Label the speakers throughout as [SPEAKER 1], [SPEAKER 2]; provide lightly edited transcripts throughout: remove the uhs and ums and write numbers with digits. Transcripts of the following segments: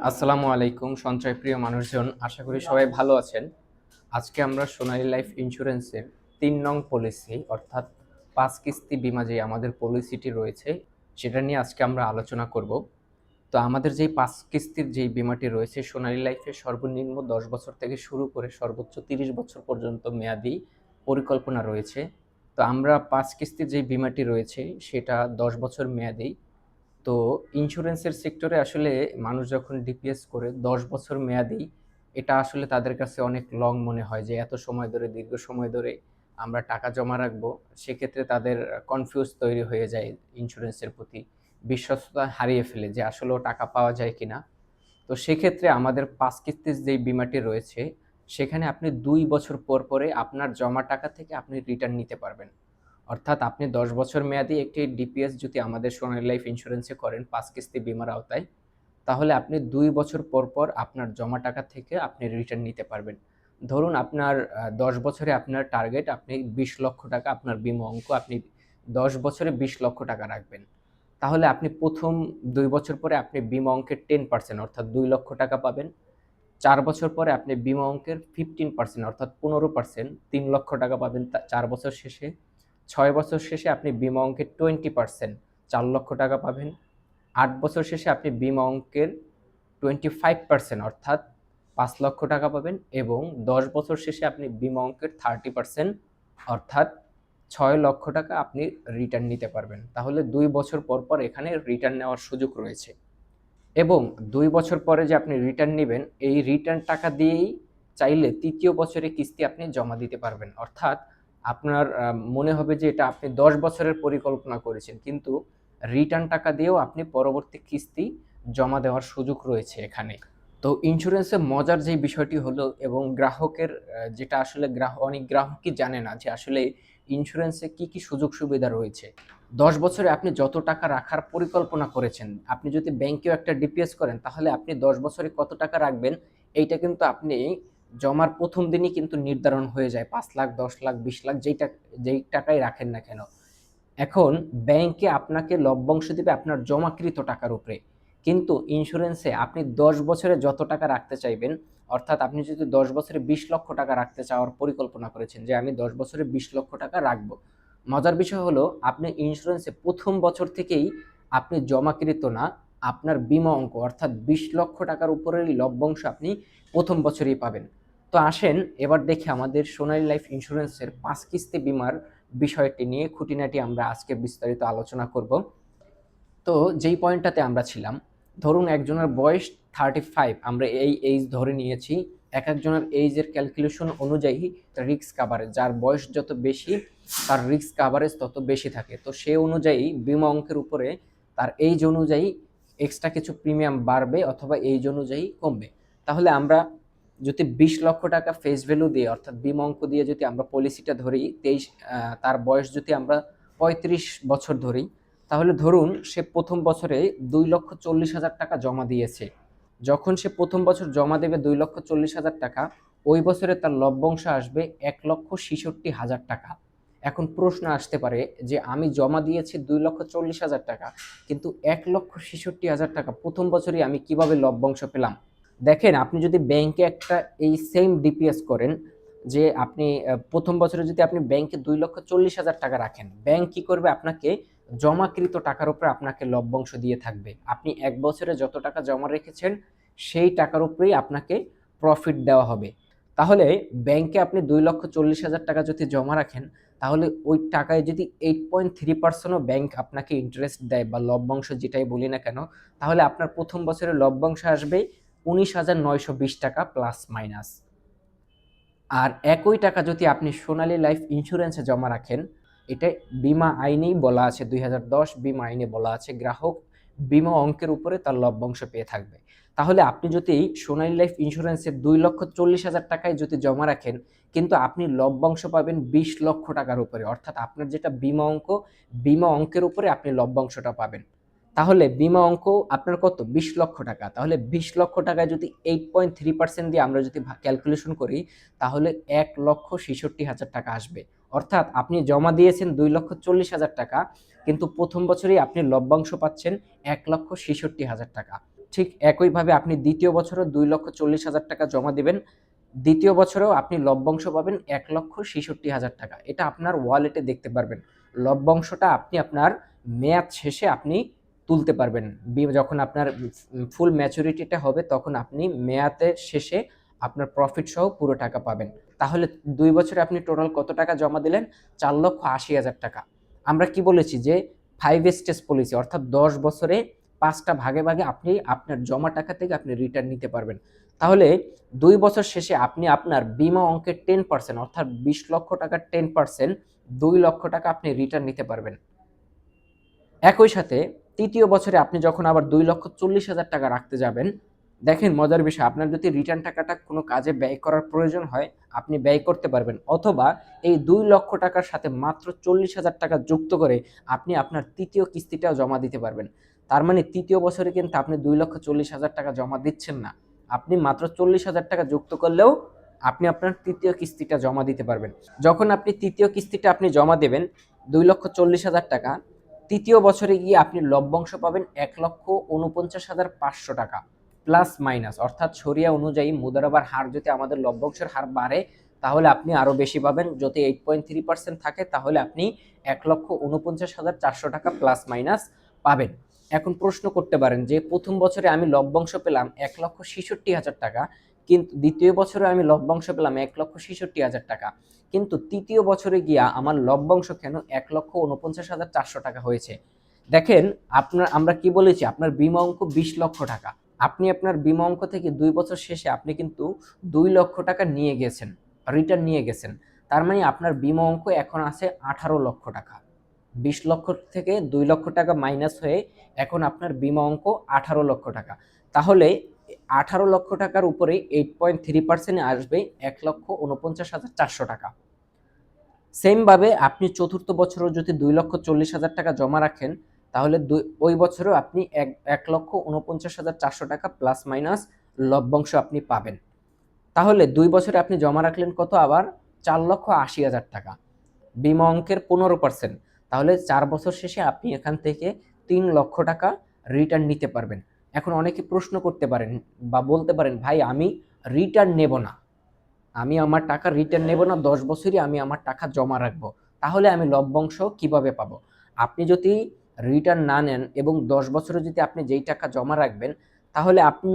[SPEAKER 1] আসসালামু আলাইকুম সঞ্চয় প্রিয় মানুষজন, আশা করি সবাই ভালো আছেন। আজকে আমরা সোনালী লাইফ ইন্স্যুরেন্সের ৩ নং পলিসি অর্থাৎ ৫ কিস্তি বীমা যে আমাদের পলিসিটি রয়েছে সেটা নিয়ে আজকে আমরা আলোচনা করব। তো আমাদের যেই ৫ কিস্তির যেই বীমাটি রয়েছে সোনালী লাইফে সর্বনিম্ন ১০ বছর থেকে শুরু করে সর্বোচ্চ ৩০ বছর পর্যন্ত মেয়াদি পরিকল্পনা রয়েছে। তো আমরা ৫ কিস্তির যেই বীমাটি রয়েছে সেটা ১০ বছর মেয়াদি। তো ইন্স্যুরেন্সের সেক্টরে আসলে মানুষ যখন ডিপিএস করে ১০ বছর মেয়াদি, এটা আসলে তাদের কাছে অনেক লং মনে হয় যে এত সময় ধরে, দীর্ঘ সময় ধরে আমরা টাকা জমা রাখবো। সেক্ষেত্রে তাদের কনফিউজ তৈরি হয়ে যায় ইন্স্যুরেন্সের প্রতি। বিশ্বস্ততা হারিয়ে ফেলে যে আসলেও টাকা পাওয়া যায় কিনা। তো সেক্ষেত্রে আমাদের ৫ কিস্তির যেই বীমাটি রয়েছে সেখানে আপনি ২ বছর পর পরে আপনার জমা টাকা থেকে আপনি রিটার্ন নিতে পারবেন। অর্থাৎ আপনি ১০ বছর মেয়াদি একটি ডিপিএস যদি আমাদের সোনালী লাইফ ইন্স্যুরেন্সে করেন ৫ কিস্তি বীমার আওতায়, তাহলে আপনি ২ বছর পর পর আপনার জমা টাকা থেকে আপনি রিটার্ন নিতে পারবেন। ধরুন আপনার ১০ বছরে আপনার টার্গেট আপনি ২০ লক্ষ টাকা আপনার বীমা অঙ্ক আপনি ১০ বছরে ২০ লক্ষ টাকা রাখবেন। তাহলে আপনি ১ম ২ বছর পরে আপনি বীমা অঙ্কের 10% অর্থাৎ ২ লক্ষ টাকা পাবেন। ৪ বছর পরে আপনি বীমা অঙ্কের 15% অর্থাৎ ১৫% ৩ লক্ষ টাকা পাবেন ৪ বছর শেষে। ৬ বছর শেষে আপনি বীমা অঙ্কের 20% ৪ লক্ষ টাকা পাবেন। ৮ বছর শেষে আপনি বীমা অঙ্কের 25% অর্থাৎ ৫ লক্ষ টাকা পাবেন এবং ১০ বছর শেষে আপনি বীমা অঙ্কের 30% অর্থাৎ ৬ লক্ষ টাকা আপনি রিটার্ন নিতে পারবেন। তাহলে ২ বছর পর পর এখানে রিটার্ন নেওয়ার সুযোগ রয়েছে এবং ২ বছর পরে যে আপনি রিটার্ন নিবেন, এই রিটার্ন টাকা দিয়েই চাইলে ৩য় বছরে কিস্তি আপনি জমা দিতে পারবেন। অর্থাৎ আপনার মনে হবে যে এটা আপনি ১০ বছরের পরিকল্পনা করেছেন, কিন্তু রিটার্ন টাকা দিয়েও আপনি পরবর্তী কিস্তি জমা দেওয়ার সুযোগ রয়েছে এখানে। তো ইন্স্যুরেন্সের মজার যেই বিষয়টি হলো এবং গ্রাহকের যেটা আসলে অনেক গ্রাহকই জানে না যে আসলে ইন্স্যুরেন্সে কি সুযোগ সুবিধা রয়েছে। ১০ বছরে আপনি যত টাকা রাখার পরিকল্পনা করেছেন, আপনি যদি ব্যাংকেও একটা ডিপিএস করেন তাহলে আপনি ১০ বছরে কত টাকা রাখবেন এইটা কিন্তু আপনি জমার ১ম দিনই কিন্তু নির্ধারণ হয়ে যায়। ৫ লাখ, ১০ লাখ, ২০ লাখ যেই টাকাই রাখেন না কেন। এখন ব্যাংকে আপনাকে লভ্যাংশ দিবে আপনার জমাকৃত টাকার উপরে। কিন্তু ইন্স্যুরেন্সে আপনি ১০ বছরে যত টাকা রাখতে চাইবেন, অর্থাৎ আপনি যদি ১০ বছরে ২০ লক্ষ টাকা রাখতে চাওয়ার পরিকল্পনা করেছেন যে আমি ১০ বছরে ২০ লক্ষ টাকা রাখবো। মজার বিষয় হলো আপনি ইন্স্যুরেন্সে ১ম বছর থেকেই আপনি জমাকৃত না, আপনার বীমা অঙ্ক অর্থাৎ ২০ লক্ষ টাকার উপরেরই লভ্যাংশ আপনি ১ম বছরেই পাবেন। তো আসেন এবার দেখি আমাদের সোনালী লাইফ ইন্স্যুরেন্সের ৫ কিস্তি বীমার বিষয়টি নিয়ে খুঁটিনাটি আমরা আজকে বিস্তারিত আলোচনা করব। তো যেই পয়েন্টটাতে আমরা ছিলাম, ধরুন একজনের বয়স 35, আমরা এই এইজ ধরে নিয়েছি। একজনের এইজের ক্যালকুলেশন অনুযায়ী রিস্ক কাভারেজ, যার বয়স যত বেশি তার রিস্ক কাভারেজ তত বেশি থাকে। তো সেই অনুযায়ী বীমা অঙ্কের উপরে তার এইজ অনুযায়ী এক্সট্রা কিছু প্রিমিয়াম বাড়বে অথবা এইজ অনুযায়ী কমবে। তাহলে আমরা যদি ২০ লক্ষ টাকা ফেস ভ্যালু দিয়ে অর্থাৎ বীমা অঙ্ক দিয়ে যদি আমরা পলিসিটা ধরি, তার বয়স যদি আমরা ৩৫ বছর ধরি, তাহলে ধরুন সে ১ম বছরে ২,৪০,০০০ টাকা জমা দিয়েছে। যখন সে ১ম বছর জমা দেবে ২,৪০,০০০ টাকা, ওই বছরে তার লভ্যাংশ আসবে ১,৬৬,০০০ টাকা। এখন প্রশ্ন আসতে পারে যে আমি জমা দিয়েছি ২,৪০,০০০ টাকা, কিন্তু ১,৬৬,০০০ টাকা ১ম বছরই আমি কিভাবে লভ্যাংশ পেলাম? দেখেন, আপনি যদি ব্যাংকে একটা এই সেম ডিপিএস করেন, যে আপনি ১ম বছরে যদি আপনি ব্যাংকে ২,৪০,০০০ টাকা রাখেন, ব্যাংক কি করবে? আপনাকে জমাকৃত টাকার উপরে আপনাকে লভ্যাংশ দিয়ে থাকবে। আপনি ১ বছরে যত টাকা জমা রেখেছেন সেই টাকার উপরেই আপনাকে প্রফিট দেওয়া হবে। তাহলে ব্যাংকে আপনি ২,৪০,০০০ টাকা যদি জমা রাখেন, তাহলে ওই টাকায় যদি 8.3% ও ব্যাংক আপনাকে ইন্টারেস্ট দেয় বা লভ্যাংশ যেটাই বলি না কেন, তাহলে আপনার ১ম বছরের লভ্যাংশ আসবে ১৯,৯২০ টাকা প্লাস মাইনাস। আর একই টাকা যদি আপনি সোনালী লাইফ ইন্স্যুরেন্সে জমা রাখেন, এটা বীমা আইনেই বলা আছে, ২০১০ বীমা আইনে বলা আছে গ্রাহক বীমা অঙ্কের উপরে তার লভ্যাংশ পেয়ে থাকবে। তাহলে আপনি যদি সোনালী লাইফ ইন্স্যুরেন্সে ২,৪০,০০০ টাকায় যদি জমা রাখেন, কিন্তু আপনি লভ্যাংশ পাবেন ২০ লক্ষ টাকার উপরে, অর্থাৎ আপনার যেটা বীমা অঙ্ক, বীমা অঙ্কের উপরে আপনি লভ্যাংশটা পাবেন। তাহলে বীমা অঙ্ক আপনার কত? ২০ লক্ষ টাকা। তাহলে ২০ লক্ষ টাকায় যদি 8.3% দিয়ে আমরা যদি ক্যালকুলেশন করি, তাহলে ১,৬৬,০০০ টাকা আসবে। অর্থাৎ আপনি জমা দিয়েছেন ২,৪০,০০০ টাকা, কিন্তু ১ম বছরেই আপনি লভ্যাংশ পাচ্ছেন ১,৬৬,০০০ টাকা। ঠিক একইভাবে আপনি দ্বিতীয় বছরও 2,40,000 টাকা জমা দিবেন, দ্বিতীয় বছরেও আপনি লভ্যাংশ পাবেন 1,66,000 টাকা। এটা আপনার ওয়ালেটে দেখতে পারবেন। লভ্যাংশটা আপনি আপনার মেয়াদ শেষে আপনি তুলতে পারবেন। যখন আপনার ফুল ম্যাচুরিটিটা হবে তখন আপনি মেয়াদের শেষে আপনার প্রফিট সহ পুরো টাকা পাবেন। তাহলে 2 বছরে আপনি টোটাল কত টাকা জমা দিলেন? 4,80,000 টাকা। আমরা কি বলেছি যে 5 স্টেজ পলিসি, অর্থাৎ 10 বছরে 5টা ভাগে ভাগে আপনি আপনার জমা টাকা থেকে আপনি রিটার্ন নিতে পারবেন। তাহলে 2 বছর শেষে আপনি আপনার বিমা অঙ্কের 10% অর্থাৎ 20 লক্ষ টাকার 10% 2 লক্ষ টাকা আপনি রিটার্ন নিতে পারবেন। একই সাথে তৃতীয় বছরে আপনি যখন আবার 2,40,000 টাকা রাখতে যাবেন, দেখেন মজার বিষয়, আপনার যদি রিটার্ন টাকাটা কোনো কাজে ব্যয় করার প্রয়োজন হয় আপনি ব্যয় করতে পারবেন, অথবা এই 2 লক্ষ টাকার সাথে মাত্র 40,000 টাকা যুক্ত করে আপনি আপনার তৃতীয় কিস্তিটাও জমা দিতে পারবেন। তার মানে তৃতীয় বছরে কিন্তু আপনি 2,40,000 টাকা জমা দিচ্ছেন না, আপনি মাত্র 40,000 টাকা যুক্ত করলেও আপনি আপনার তৃতীয় কিস্তিটা জমা দিতে পারবেন। যখন আপনি তৃতীয় কিস্তিটা আপনি জমা দেবেন 2,40,000 টাকা, তৃতীয় বছরে গিয়ে আপনি লভ্যাংশ পাবেন 1,49,500 টাকা প্লাস মাইনাস, অর্থাৎ শরিয়া অনুযায়ী মুদারাবার হার যদি আমাদের লভ্যাংশের হার বাড়ে তাহলে আপনি আরো বেশি পাবেন। যদি 8.3% থাকে তাহলে আপনি 1,49,400 টাকা প্লাস মাইনাস পাবেন। এখন প্রশ্ন করতে পারেন যে প্রথম বছরে আমি লভ্যাংশ পেলাম 1,66,000 টাকা, কিন্তু দ্বিতীয় বছরে আমি লভ্যাংশ পেলাম 1,66,000 টাকা, কিন্তু তৃতীয় বছরে গিয়া আমার লভ্যাংশ কেন 1,49,400 টাকা হয়েছে? দেখেন, আমরা কি বলেছি, আপনার বিমা অঙ্ক 20 লক্ষ টাকা, আপনি আপনার বিমা অঙ্ক থেকে 2 বছর শেষে আপনি কিন্তু 2 লক্ষ টাকা নিয়ে গেছেন, রিটার্ন নিয়ে গেছেন। তার মানে আপনার বিমা অঙ্ক এখন আছে 18 লক্ষ টাকা। 20 লক্ষ থেকে 2 লক্ষ টাকা মাইনাস হয়ে এখন আপনার বিমা অঙ্ক 18 লক্ষ টাকা। তাহলে 18 লক্ষ টাকার উপরে 8.3% আসবে 1,49,400 টাকা। সেম ভাবে আপনি চতুর্থ বছরও যদি 2,40,000 টাকা জমা রাখেন তাহলে ওই বছরেও আপনি 1,49,400 টাকা প্লাস মাইনাস লভ্যাংশ আপনি পাবেন। তাহলে 2 বছরে আপনি জমা রাখলেন কত? আবার 4,80,000 টাকা, বিমা অঙ্কের 15%। তাহলে 4 বছর শেষে আপনি এখান থেকে 3 লক্ষ টাকা রিটার্ন নিতে পারবেন। এখন অনেকে প্রশ্ন করতে পারেন বা বলতে পারেন, ভাই আমি রিটার্ন নেব না, আমি আমার টাকা রিটার্ন নেব না, 10 বছরই আমি আমার টাকা জমা রাখবো, তাহলে আমি লভ্যাংশ কিভাবে পাবো? আপনি যদি রিটার্ন না নেন এবং 10 বছরে যদি আপনি যেই টাকা জমা রাখবেন তাহলে আপনি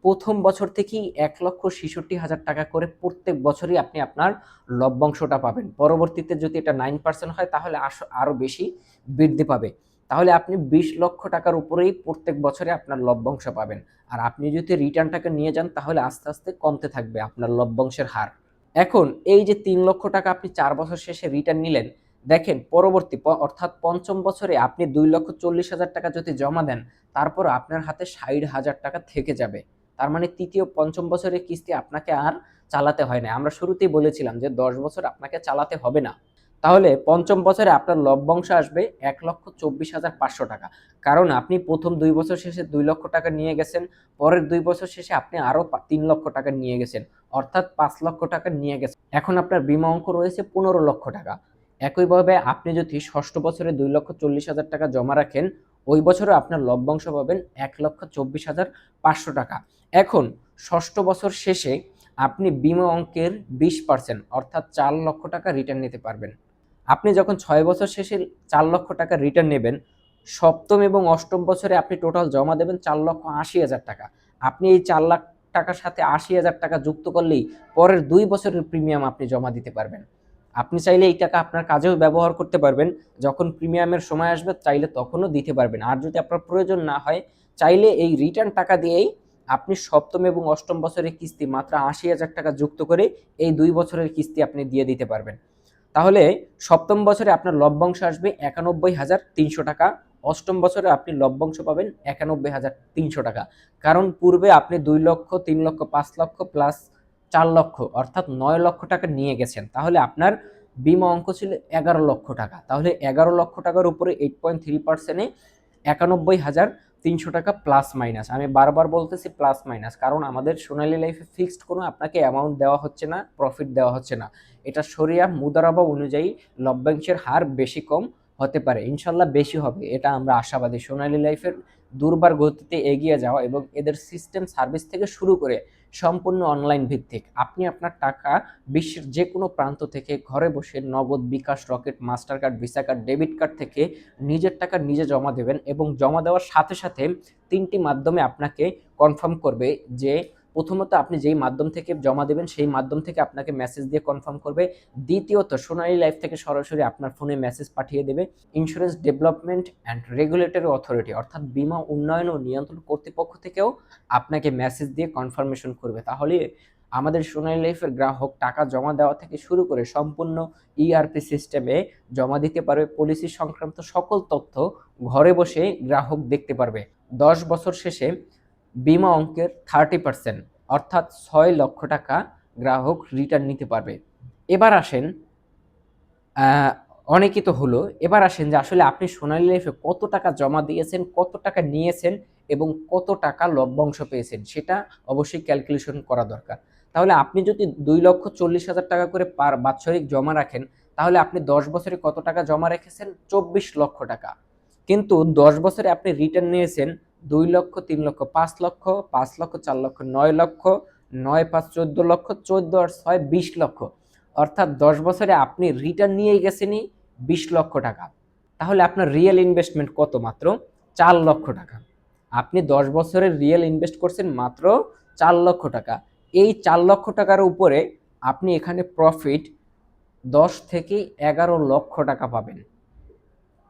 [SPEAKER 1] প্রথম বছর থেকেই 1,66,000 টাকা করে প্রত্যেক বছরই আপনি আপনার লভ্যাংশটা পাবেন। পরবর্তীতে যদি এটা 9% হয় তাহলে আরো বেশি বৃদ্ধি পাবে। তাহলে আপনি 20 লক্ষ টাকার উপরেই প্রত্যেক বছরে আপনার লভ্যাংশ পাবেন। আর আপনি যদি রিটার্নটাকে নিয়ে যান তাহলে আস্তে আস্তে কমতে থাকবে আপনার লভ্যাংশের হার। এখন এই যে 3 লক্ষ টাকা আপনি 4 বছর শেষে রিটার্ন নিলেন, দেখেন পরবর্তী অর্থাৎ পঞ্চম বছরে আপনি 2,40,000 টাকা যদি জমা দেন তারপর আপনার হাতে 60,000 টাকা থেকে যাবে। তার মানে তৃতীয় পঞ্চম বছরের কিস্তি আপনাকে আর চালাতে হয় না। আমরা শুরুতেই বলেছিলাম যে 10 বছর আপনাকে চালাতে হবে না। তাহলে পঞ্চম বছরে আপনার লভ্যাংশ আসবে 1,24,500 টাকা, কারণ আপনি প্রথম 2 বছর শেষে 2 লক্ষ টাকা নিয়ে গেছেন, পরের 2 বছর শেষে আপনি আরো 3 লক্ষ টাকা নিয়ে গেছেন, অর্থাৎ 5 লক্ষ টাকা নিয়ে গেছেন। এখন আপনার বিমা অঙ্ক রয়েছে 15 লক্ষ টাকা। একইভাবে আপনি যদি ষষ্ঠ বছরে 2,40,000 টাকা জমা রাখেন ওই বছরে আপনার লভ্যাংশ পাবেন 1,24,500 টাকা। এখন ষষ্ঠ বছর শেষে আপনি বিমা অঙ্কের 20% অর্থাৎ 4 লক্ষ টাকা রিটার্ন নিতে পারবেন। আপনি যখন 6 বছর শেষে 4 লক্ষ টাকা রিটার্ন নেবেন, সপ্তম এবং অষ্টম বছরে আপনি টোটাল জমা দেবেন 4,80,000 টাকা। আপনি এই 4 লাখ টাকার সাথে 80,000 টাকা যুক্ত করলেই পরের 2 বছরের প্রিমিয়াম আপনি জমা দিতে পারবেন। আপনি চাইলে এই টাকা আপনার কাজেও ব্যবহার করতে পারবেন, যখন প্রিমিয়ামের সময় আসবে চাইলে তখনও দিতে পারবেন। আর যদি আপনার প্রয়োজন না হয় চাইলে এই রিটার্ন টাকা দিয়েই আপনি সপ্তম এবং অষ্টম বছরের কিস্তি মাত্র 80,000 টাকা যুক্ত করে এই 2 বছরের কিস্তি আপনি দিয়ে দিতে পারবেন। তাহলে সপ্তম বছরে আপনার লভ্যাংশ আসবে 91,300 টাকা, অষ্টম বছরে আপনি লভ্যাংশ পাবেন 91,300 টাকা। কারণ পূর্বে আপনি 2 লক্ষ, 3 লক্ষ, 5 লক্ষ প্লাস 4 লক্ষ অর্থাৎ 9 লক্ষ টাকা নিয়ে গেছেন। তাহলে আপনার বিমা অঙ্ক ছিল 11 লক্ষ টাকা। তাহলে 11 লক্ষ টাকার উপরে 8.3%-এ 91,300 টাকা প্লাস মাইনাস। আমি বারবার বলতেছি প্লাস মাইনাস, কারণ আমাদের সোনালী লাইফে ফিক্সড কোনো আপনাকে অ্যামাউন্ট দেওয়া হচ্ছে না, প্রফিট দেওয়া হচ্ছে না। এটা শরিয়া মুদারাবা অনুযায়ী লভ্যাংশের হার বেশি কম হতে পারে, ইনশাল্লাহ বেশি হবে, এটা আমরা আশাবাদী। সোনালী লাইফের দুর্বার গতিতে এগিয়ে যাওয়া এবং এদের সিস্টেম সার্ভিস থেকে শুরু করে সম্পূর্ণ অনলাইন ভিত্তিক। আপনি আপনার টাকা বিশ্বের যে কোনো প্রান্ত থেকে ঘরে বসে Nagad, bKash, Rocket, Mastercard, Visa card, debit card থেকে নিজের টাকা নিজে জমা দেবেন এবং জমা দেওয়ার সাথে সাথে 3টি মাধ্যমে আপনাকে কনফার্ম করবে যে প্রথমত আপনি যেই মাধ্যম থেকে জমা দেবেন সেই মাধ্যম থেকে আপনাকে মেসেজ দিয়ে কনফার্ম করবে। দ্বিতীয়ত সোনালী লাইফ থেকে সরাসরি আপনার ফোনে মেসেজ পাঠিয়ে দেবে insurance development and regulatory authority অর্থাৎ বীমা উন্নয়ন ও নিয়ন্ত্রণ কর্তৃপক্ষ থেকেও আপনাকে মেসেজ দিয়ে কনফার্মেশন করবে। তাহলে আমাদের সোনালী লাইফের গ্রাহক টাকা জমা দেওয়া থেকে শুরু করে সম্পূর্ণ ইআরপি সিস্টেমে জমা দিতে পারবে। পলিসি সংক্রান্ত সকল তথ্য ঘরে বসে গ্রাহক দেখতে পারবে। 10 বছর শেষে বিমা অঙ্কের 30% অর্থাৎ 6 লক্ষ টাকা গ্রাহক রিটার্ন নিতে পারবে। এবার আসেন, অনেকই তো হলো, এবার আসেন যে আসলে আপনি সোনালী লাইফে কত টাকা জমা দিয়েছেন, কত টাকা নিয়েছেন এবং কত টাকা লভ্যাংশ পেয়েছেন সেটা অবশ্যই ক্যালকুলেশন করা দরকার। তাহলে আপনি যদি 2,40,000 টাকা করে বাৎসরিক জমা রাখেন তাহলে আপনি 10 বছরে কত টাকা জমা রেখেছেন? 24 লক্ষ টাকা। কিন্তু 10 বছরে আপনি রিটার্ন নিয়েছেন 2 লক্ষ, 3 লক্ষ, 5 লক্ষ, 5 লক্ষ, 4 লক্ষ, 9 লক্ষ, 9 5 14 লক্ষ, 14 আর 6 20 লক্ষ। অর্থাৎ 10 বছরে আপনি রিটার্ন নিয়ে গেছেনই 20 লক্ষ টাকা। তাহলে আপনার রিয়েল ইনভেস্টমেন্ট কত? মাত্র 4 লক্ষ টাকা। আপনি 10 বছরের রিয়েল ইনভেস্ট করছেন মাত্র 4 লক্ষ টাকা। এই 4 লক্ষ টাকার উপরে আপনি এখানে প্রফিট 10 থেকে 11 লক্ষ টাকা পাবেন।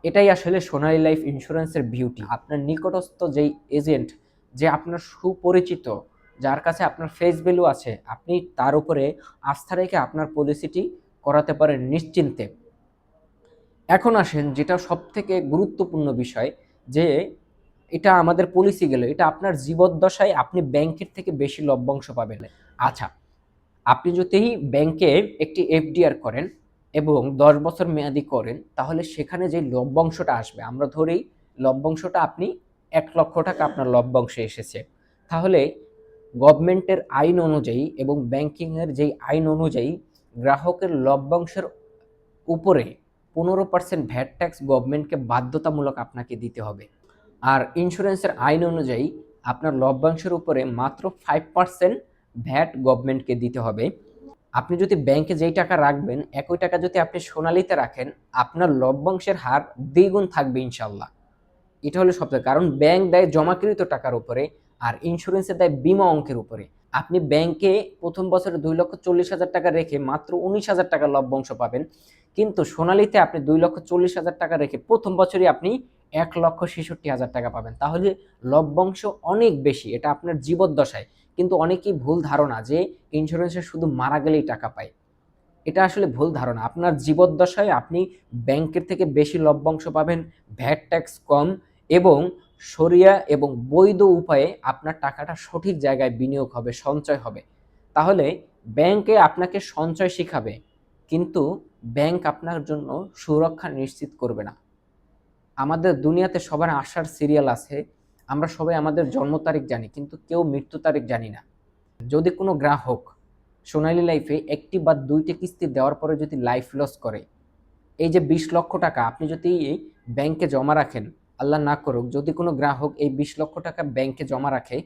[SPEAKER 1] এটাই আসলে সোনালী লাইফ ইন্স্যুরেন্সের বিউটি। আপনার নিকটস্থ যেই এজেন্ট, যে আপনার সুপরিচিত, যার কাছে আপনার ফেস ভ্যালু আছে, আপনি তার উপরে আস্থা রেখে আপনার পলিসিটি করাতে পারেন নিশ্চিন্তে। এখন আসেন যেটা সবথেকে গুরুত্বপূর্ণ বিষয়, যে এটা আমাদের পলিসি গেল, এটা আপনার জীবদ্দশায় আপনি ব্যাংকের থেকে বেশি লভ্যাংশ পাবেন। আচ্ছা, আপনি যদি ব্যাংকে একটি এফডিআর করেন এবং 10 বছর মেয়াদি করেন তাহলে সেখানে যে লভ্যাংশটা আসবে, আমরা ধরি লভ্যাংশটা আপনি 1 লক্ষ টাকা আপনার লভ্যাংশে এসেছে, তাহলে গভর্নমেন্টের আইন অনুযায়ী এবং ব্যাংকিংয়ের যেই আইন অনুযায়ী গ্রাহকের লভ্যাংশের উপরে 15% ভ্যাট ট্যাক্স গভর্নমেন্টকে বাধ্যতামূলক আপনাকে দিতে হবে। আর ইন্স্যুরেন্সের আইন অনুযায়ী আপনার লভ্যাংশের উপরে মাত্র 5% ভ্যাট গভর্নমেন্টকে দিতে হবে। আপনি যদি ব্যাংকে যেই টাকা রাখবেন একই টাকা যদি আপনি সোনালীতে রাখেন আপনার লভ্যাংশের হার দ্বিগুণ থাকবে ইনশাল্লাহ। এটা হলো সবথেকে, কারণ ব্যাংক দেয় জমাকৃত টাকার উপরে আর ইন্স্যুরেন্সে দেয় বিমা অঙ্কের উপরে। আপনি ব্যাংকে প্রথম বছরে 2,40,000 টাকা রেখে মাত্র 19,000 টাকা লভ্যাংশ পাবেন, কিন্তু সোনালীতে আপনি 2,40,000 টাকা রেখে প্রথম বছরই আপনি 1,66,000 টাকা পাবেন। তাহলে লভ্যাংশ অনেক বেশি, এটা আপনার জীবদ্দশায়। কিন্তু অনেকেই ভুল ধারণা যে ইন্স্যুরেন্সে শুধু মারা গেলেই টাকা পায়, এটা আসলে ভুল ধারণা। আপনার জীবদ্দশায় আপনি ব্যাংকের থেকে বেশি লভ্যাংশ পাবেন, ভ্যাট ট্যাক্স কম এবং শরিয়া এবং বৈধ উপায়ে আপনার টাকাটা সঠিক জায়গায় বিনিয়োগ হবে, সঞ্চয় হবে। তাহলে ব্যাংকে আপনাকে সঞ্চয় শিখাবে কিন্তু ব্যাংক আপনার জন্য সুরক্ষা নিশ্চিত করবে না। আমাদের দুনিয়াতে সবার আসার সিরিয়াল আছে, আমরা সবাই আমাদের জন্ম তারিখ জানি কিন্তু কেউ মৃত্যু তারিখ জানি না। যদি কোনো গ্রাহক সোনালী লাইফে একটি বা দুইটি কিস্তি দেওয়ার পরে যদি লাইফ লস করে, এই যে 20 লক্ষ টাকা আপনি যদি ব্যাংকে জমা রাখেন, আল্লাহ না করুক যদি কোনো গ্রাহক এই 20 লক্ষ টাকা ব্যাংকে জমা রাখে,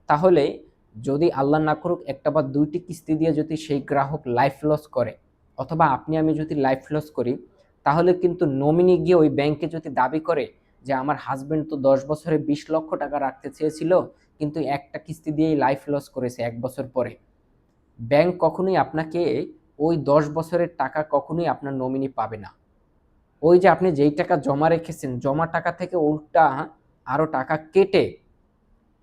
[SPEAKER 1] তাহলে যদি আল্লাহ না করুক একটা বা দুইটি কিস্তি দিয়ে যদি সেই গ্রাহক লাইফ লস করে অথবা আপনি আমি যদি লাইফ লস করি, তাহলে কিন্তু নমিনি গিয়ে ওই ব্যাংকে যদি দাবি করে যে আমার হাজবেন্ড তো 10 বছরে 20 লক্ষ টাকা রাখতে চেয়েছিল কিন্তু একটা কিস্তি দিয়েই লাইফ লস করেছে 1 বছর পরে, ব্যাংক কখনোই আপনাকে ওই 10 বছরের টাকা কখনোই আপনার নমিনি পাবে না। ওই যে আপনি যেই টাকা জমা রেখেছেন জমা টাকা থেকে উল্টা আরো টাকা কেটে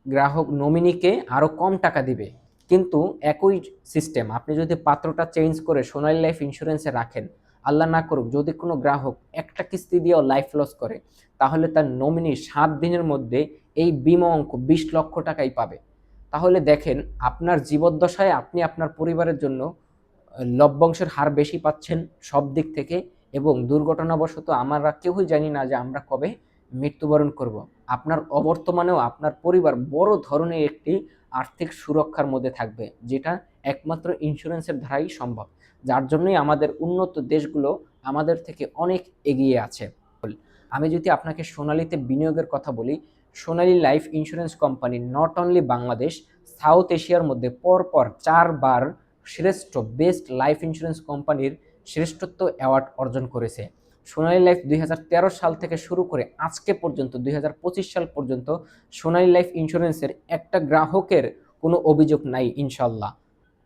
[SPEAKER 1] গ্রাহক নমিনিকে আরো কম টাকা দিবে। কিন্তু একই সিস্টেম আপনি যদি পাত্রটা চেঞ্জ করে সোনালী লাইফ ইন্স্যুরেন্সে রাখেন, আল্লাহ না করুক যদি কোনো গ্রাহক একটা কিস্তি দিয়েও লাইফ লস করে, তাহলে তার নমিনি 7 দিনের মধ্যে এই বিমা অঙ্ক 20 লক্ষ টাকাই পাবে। তাহলে দেখেন আপনার জীবদ্দশায় আপনি আপনার পরিবারের জন্য লভ্যাংশের হার বেশি পাচ্ছেন সব দিক থেকে, এবং দুর্ঘটনাবশত আমরা কেউই জানি না যে আমরা কবে মৃত্যুবরণ করব। আপনার অবর্তমানেও আপনার পরিবার বড় ধরনের একটি আর্থিক সুরক্ষার মধ্যে থাকবে, যেটা একমাত্র ইন্স্যুরেন্সের দ্বারাই সম্ভব, যার জন্যই আমাদের উন্নত দেশগুলো আমাদের থেকে অনেক এগিয়ে আছে। আমি যদি আপনাকে সোনালীতে বিনিয়োগের কথা বলি, Sonali life insurance company not only Bangladesh, south এশিয়ার মধ্যে পরপর 4বার শ্রেষ্ঠ বেস্ট লাইফ ইন্স্যুরেন্স কোম্পানির শ্রেষ্ঠত্ব অ্যাওয়ার্ড অর্জন করেছে। সোনালী লাইফ 2013 সাল থেকে শুরু করে আজকে পর্যন্ত 2025 সাল পর্যন্ত সোনালী লাইফ ইন্স্যুরেন্সের একটা গ্রাহকের কোনো অভিযোগ নাই ইনশাল্লাহ।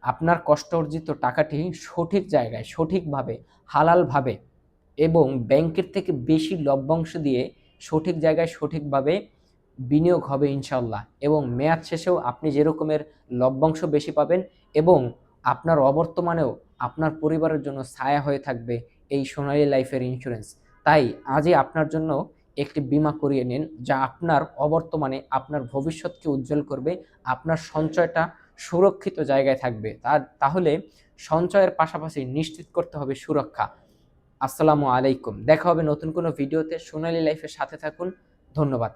[SPEAKER 1] আপনার কষ্ট অর্জিত টাকাটি সঠিক জায়গায় সঠিকভাবে হালালভাবে এবং ব্যাংকের থেকে বেশি লভ্যাংশ দিয়ে সঠিক জায়গায় সঠিকভাবে বিনিয়োগ হবে ইনশাল্লাহ, এবং মেয়াদ শেষেও আপনি যে রকমের লভ্যাংশ বেশি পাবেন এবং আপনার অবর্তমানেও আপনার পরিবারের জন্য ছায়া হয়ে থাকবে এই সোনালী লাইফের ইন্স্যুরেন্স। তাই আজই আপনার জন্য একটি বীমা করিয়ে নিন, যা আপনার অবর্তমানে আপনার ভবিষ্যৎকে উজ্জ্বল করবে, আপনার সঞ্চয়টা সুরক্ষিত জায়গায় থাকবে। তাহলে সঞ্চয়ের পাশাপাশি নিশ্চিত করতে হবে সুরক্ষা। আসসালামু আলাইকুম, দেখা হবে নতুন কোনো ভিডিওতে। সোনালী লাইফের সাথে থাকুন। ধন্যবাদ।